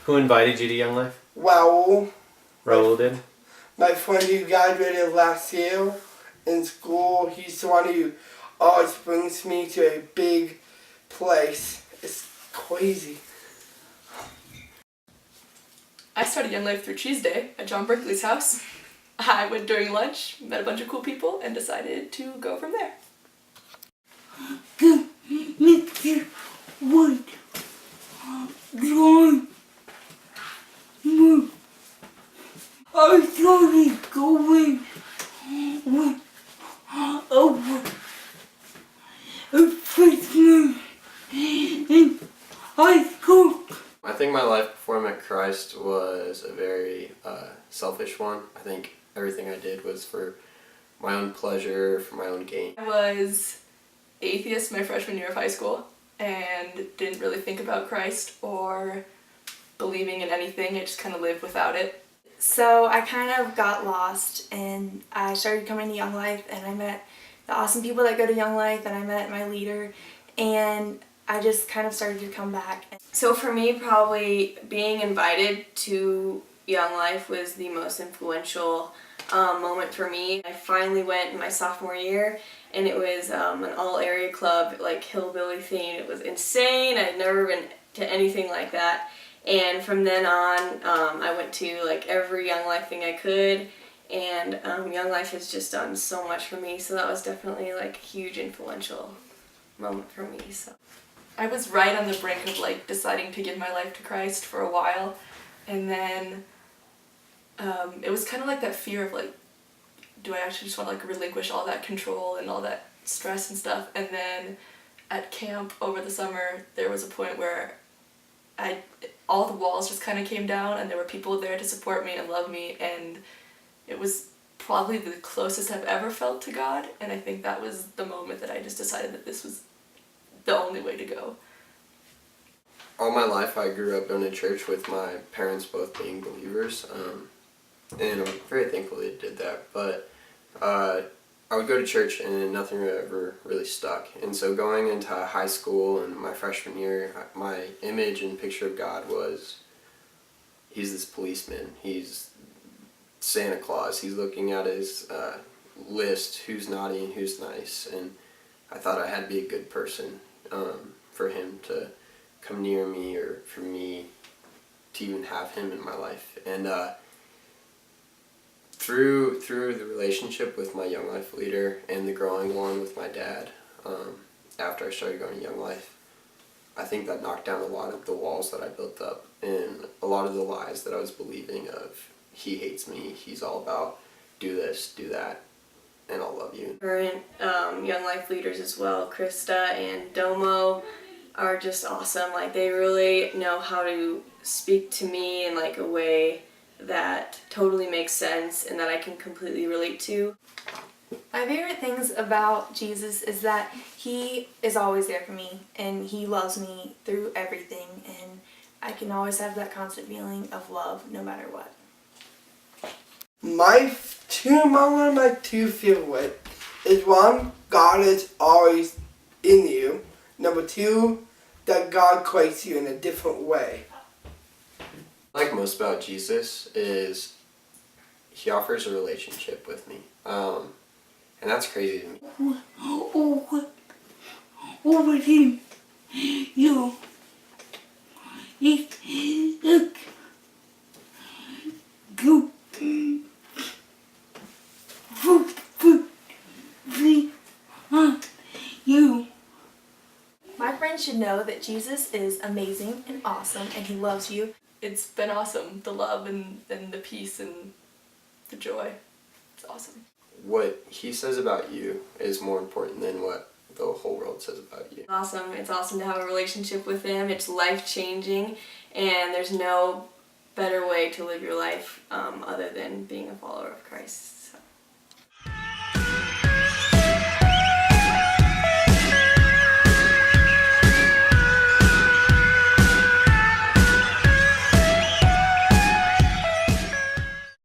Who invited you to Young Life? Raul. Raul did? My friend who graduated last year in school, he's the one who always brings me to a big place. It's crazy. I started Young Life through Cheese Day at John Berkeley's house. I went during lunch, met a bunch of cool people, and decided to go from there. Mr. Wood, John, I started going with a freshman in high school. I think my life before I met Christ was a very selfish one. I think everything I did was for my own pleasure, for my own gain. I was atheist my freshman year of high school and didn't really think about Christ or believing in anything. I just kind of lived without it. So I kind of got lost and I started coming to Young Life and I met the awesome people that go to Young Life and I met my leader and I just kind of started to come back. So for me, probably being invited to Young Life was the most influential moment for me. I finally went in my sophomore year and it was an all-area club, like hillbilly themed. It was insane. I'd never been to anything like that. And from then on, I went to like every Young Life thing I could, and Young Life has just done so much for me, so that was definitely like a huge influential moment for me. So I was right on the brink of like deciding to give my life to Christ for a while, and then it was kind of like that fear of like, do I actually just want to like relinquish all that control and all that stress and stuff? And then at camp over the summer, there was a point where all the walls just kind of came down and there were people there to support me and love me, and it was probably the closest I've ever felt to God, and I think that was the moment that I just decided that this was the only way to go. All my life I grew up in a church with my parents both being believers, and I'm very thankful they did that, but I would go to church and nothing ever really stuck. And so going into high school and my freshman year, my image and picture of God was, he's this policeman, he's Santa Claus, he's looking at his list, who's naughty and who's nice, and I thought I had to be a good person for him to come near me or for me to even have him in my life. And through the relationship with my Young Life leader and the growing along with my dad, after I started going to Young Life, I think that knocked down a lot of the walls that I built up and a lot of the lies that I was believing of, he hates me, he's all about do this, do that, and I'll love you. current Young Life leaders as well, Krista and Domo, are just awesome. Like they really know how to speak to me in like a way that totally makes sense and that I can completely relate to. My favorite things about Jesus is that he is always there for me and he loves me through everything, and I can always have that constant feeling of love no matter what. My two favorite is one, God is always in you. Number two, that God creates you in a different way. What I like most about Jesus is he offers a relationship with me, and that's crazy to me. Over him, you, look, go, you. My friends should know that Jesus is amazing and awesome and he loves you. It's been awesome, the love and the peace and the joy. It's awesome. What he says about you is more important than what the whole world says about you. Awesome. It's awesome to have a relationship with him. It's life-changing, and there's no better way to live your life other than being a follower of Christ.